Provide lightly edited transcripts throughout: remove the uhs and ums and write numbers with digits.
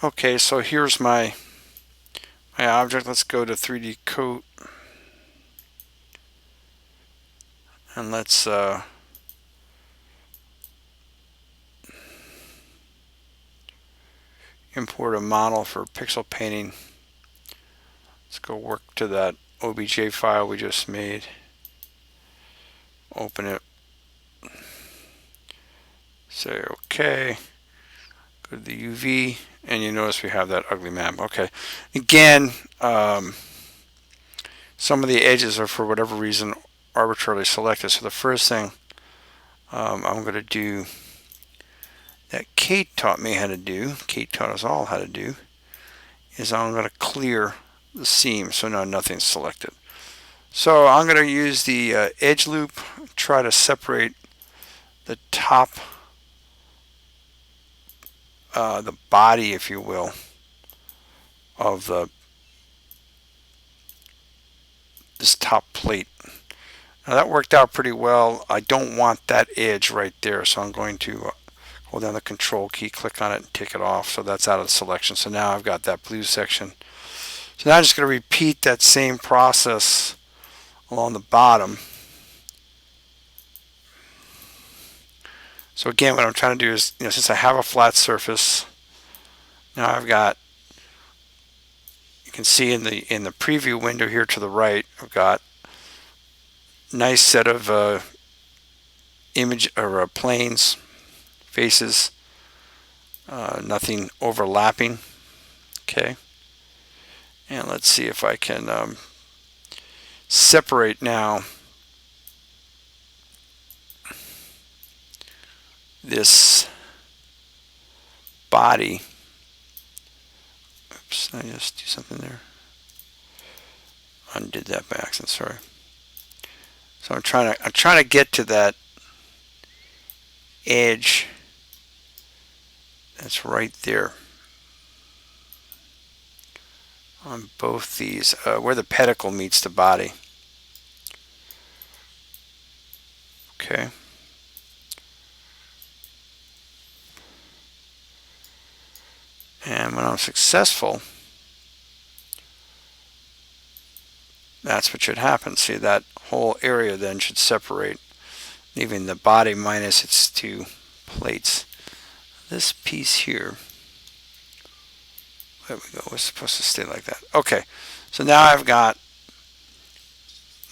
Okay, so here's my object. Let's go to 3Dcoat and let's import a model for pixel painting. Let's go work to that OBJ file we just made. Open it. Say OK. Go to the UV, and you notice we have that ugly map. Okay. Again, some of the edges are, for whatever reason, arbitrarily selected. So the first thing I'm going to do that Kate taught me how to do, Kate taught us all how to do, is I'm going to clear the seam so now nothing's selected. So I'm going to use the edge loop, try to separate the top, the body, if you will, of this top plate. Now that worked out pretty well. I don't want that edge right there, so I'm going to hold down the control key, click on it, and take it off. So that's out of the selection. So now I've got that blue section. So now I'm just going to repeat that same process along the bottom. So again, what I'm trying to do is, since I have a flat surface, now I've got, you can see in the preview window here to the right, I've got a nice set of image or planes, faces, nothing overlapping. Okay, and let's see if I can separate now this body. Oops, I just do something there. Undid that by accident. Sorry. So I'm trying to get to that edge that's right there on both these, where the pedicle meets the body. Okay. And when I'm successful, that's what should happen. See, that whole area then should separate, leaving the body minus its two plates. This piece here, there we go, was supposed to stay like that. Okay, so now I've got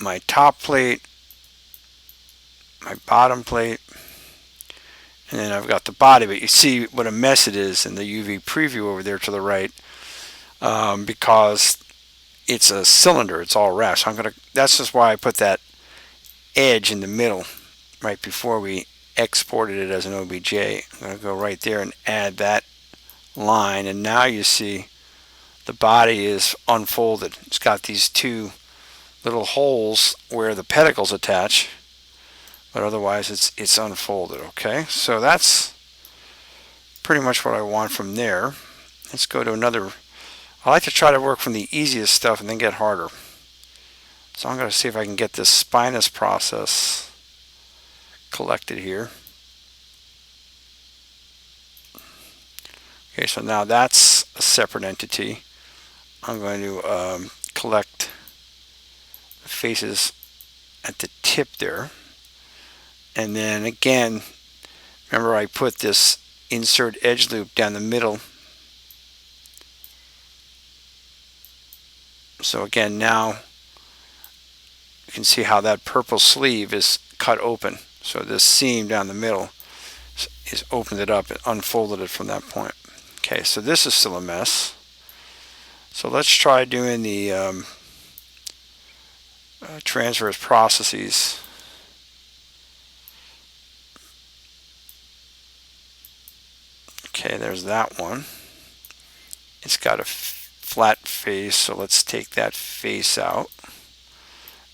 my top plate, my bottom plate, and then I've got the body. But you see what a mess it is in the UV preview over there to the right, because it's a cylinder, it's all wrapped. So that's just why I put that edge in the middle right before we exported it as an OBJ. I'm going to go right there and add that line, and now you see the body is unfolded. It's got these two little holes where the pedicles attach, but otherwise it's unfolded. Okay, so that's pretty much what I want from there. Let's go to another. I like to try to work from the easiest stuff and then get harder. So I'm going to see if I can get this spinous process collected here. Okay, so now that's a separate entity. I'm going to collect the faces at the tip there. And then again, remember I put this insert edge loop down the middle. So again, now you can see how that purple sleeve is cut open. So this seam down the middle is opened it up and unfolded it from that point. Okay, so this is still a mess. So let's try doing the transverse processes. Okay, there's that one. It's got a flat face, so let's take that face out.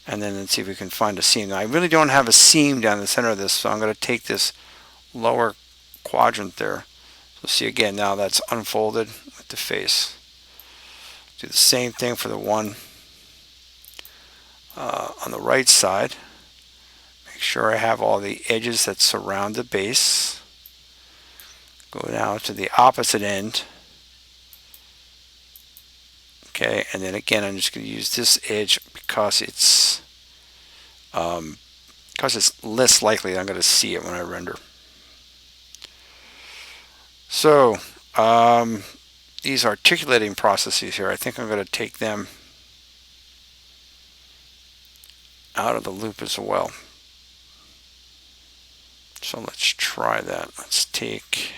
And then let's see if we can find a seam. Now, I really don't have a seam down the center of this, so I'm going to take this lower quadrant there. So see again, now that's unfolded with the face. Do the same thing for the one on the right side. Make sure I have all the edges that surround the base. Go now to the opposite end. Okay, and then again, I'm just going to use this edge because it's less likely I'm going to see it when I render. So these articulating processes here, I think I'm going to take them out of the loop as well. So let's try that. Let's take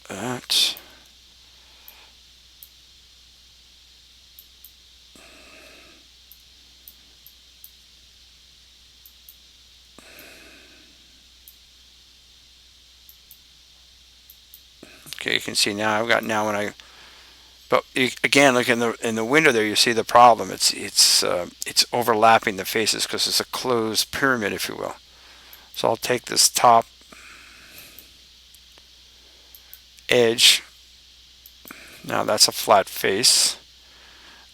that. Okay, you can see now I've got when I, but again, look in the window there, you see the problem. It's overlapping the faces because it's a closed pyramid, if you will. So I'll take this top edge. Now that's a flat face.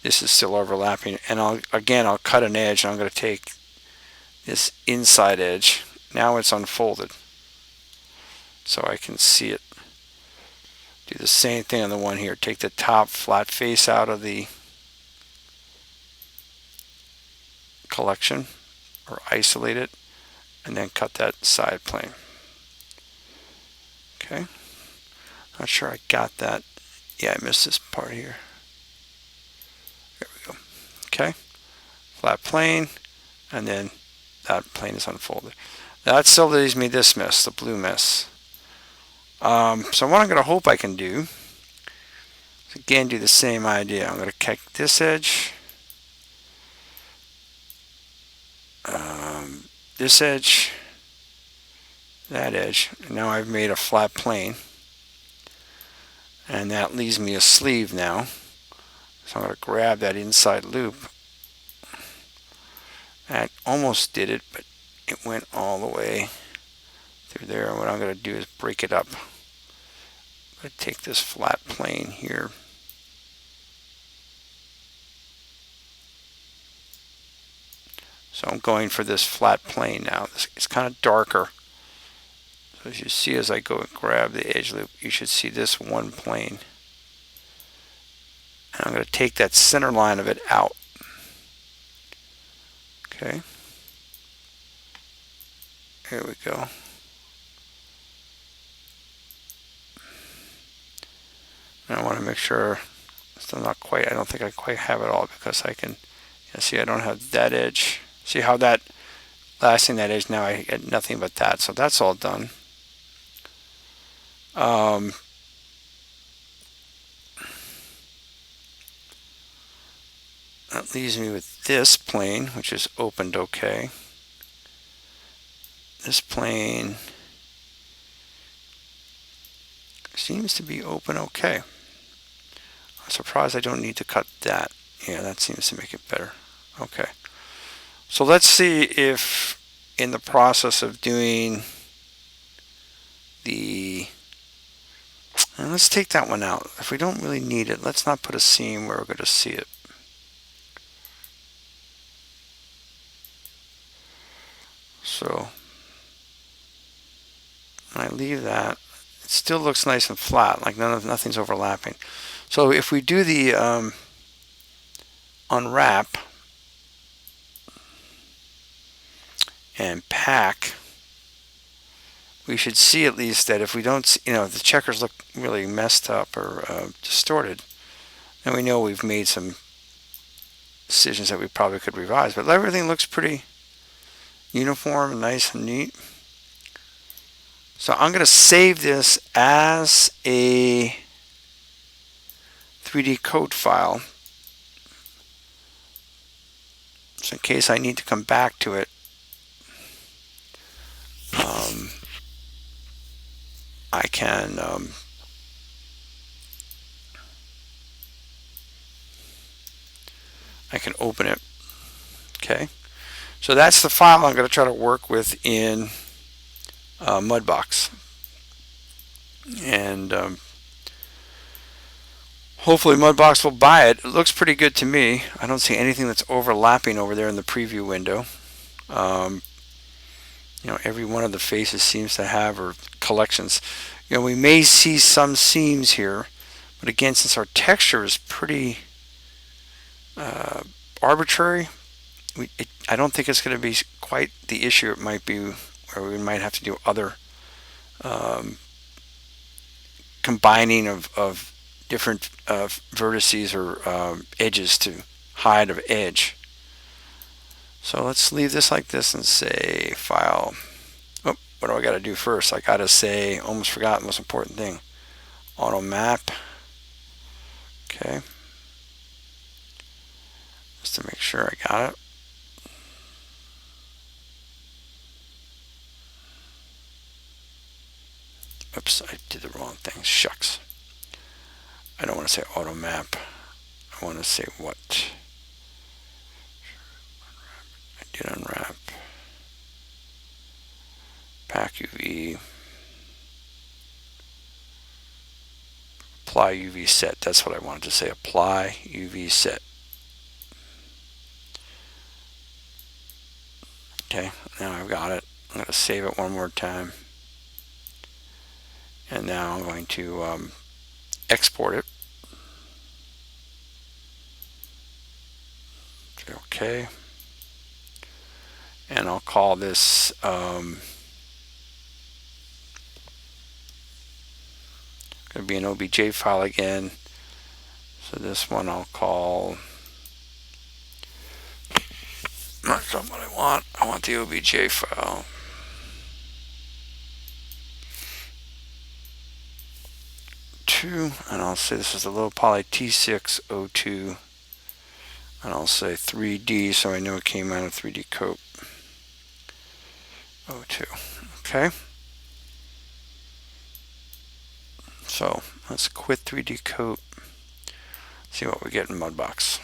This is still overlapping, and I'll cut an edge, and I'm going to take this inside edge. Now it's unfolded, so I can see it. Do the same thing on the one here. Take the top flat face out of the collection, or isolate it, and then cut that side plane. Okay. Not sure I got that. Yeah, I missed this part here. There we go. Okay. Flat plane, and then that plane is unfolded. That still leaves me this mess, the blue mess. So what I'm going to hope I can do is again do the same idea. I'm going to cut this edge, this edge, that edge, and now I've made a flat plane, and that leaves me a sleeve now. So I'm going to grab that inside loop. That almost did it, but it went all the way through there. What I'm going to do is break it up. I'm going to take this flat plane here. So I'm going for this flat plane now. It's kind of darker. So as you see, as I go and grab the edge loop, you should see this one plane. And I'm going to take that center line of it out. Okay. Here we go. And I want to make sure, still not quite, I don't think I quite have it all, because I can, see I don't have that edge. See how that, last thing that edge, now I get nothing but that. So that's all done. That leaves me with this plane, which is opened okay. This plane seems to be open okay. I'm surprised I don't need to cut that. Yeah, that seems to make it better. Okay. So let's see if in the process of doing and let's take that one out. If we don't really need it, let's not put a seam where we're going to see it. So when I leave that, it still looks nice and flat, like nothing's overlapping. So if we do the unwrap and pack, we should see at least that if we don't, the checkers look really messed up or distorted, then we know we've made some decisions that we probably could revise. But everything looks pretty uniform and nice and neat. So I'm going to save this as a 3Dcoat file, so in case I need to come back to it, I can open it. Okay, so that's the file I'm going to try to work with in Mudbox, and hopefully Mudbox will buy it. It looks pretty good to me. I don't see anything that's overlapping over there in the preview window. every one of the faces seems to have, or collections. We may see some seams here, but again, since our texture is pretty arbitrary, I don't think it's going to be quite the issue it might be, where we might have to do other combining of different vertices or edges to hide an edge. So let's leave this like this and say File. Oh, what do I got to do first? I got to say, almost forgot the most important thing, Auto Map. Okay, just to make sure I got it. Oops, I did the wrong thing. Shucks. I don't want to say Auto Map. I want to say what? I did unwrap. Pack UV. Apply UV set. That's what I wanted to say. Apply UV set. Okay, now I've got it. I'm going to save it one more time. And now I'm going to export it. Okay. And I'll call this going to be an OBJ file again. So this one I'll call, that's not what I want. I want the OBJ file. And I'll say this is the low poly T602, and I'll say 3D so I know it came out of 3Dcoat 02. Okay, so let's quit 3Dcoat, see what we get in Mudbox.